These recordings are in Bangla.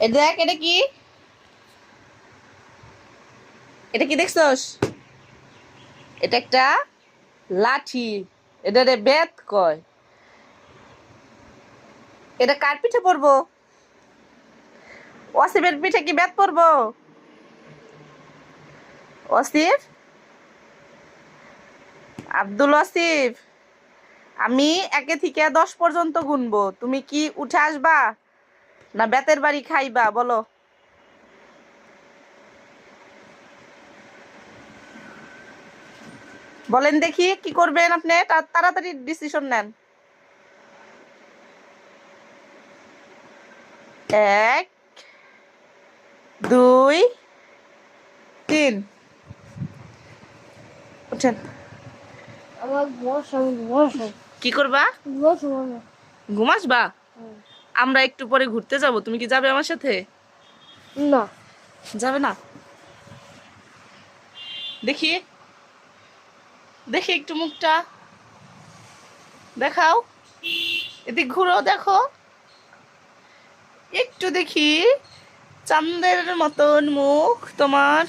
এটা দেখ, এটা কি? এটা কি দেখছস? এটা একটা লাঠি। এটা রে বেত কয়। এটা কার পিঠে পড়বো? ওয়াসিফের পিঠে কি বেত পড়বো? ওয়াসিফ, আব্দুল ওয়াসিফ, আমি 1 থেকে 10 পর্যন্ত গুনবো, তুমি কি উঠে আসবা না বেতের বাড়ি খাইবা বলো? বলেন দেখি কি করবেন আপনি, তাড়াতাড়ি ডিসিশন নেন। 1, 2, 3, উঠেন। আমার বস, আমি ঘুমাবো। কি করবা? ঘুমাবো। ঘুমাসবা? আমরা একটু পরে ঘুরতে যাব, তুমি কি যাবে আমার সাথে? না। যাবে না? দেখি, দেখি একটু মুখটা দেখাও, এদিক ঘুরো, দেখো একটু দেখি, চাঁদের মতন মুখ তোমার।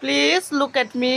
Please look at me.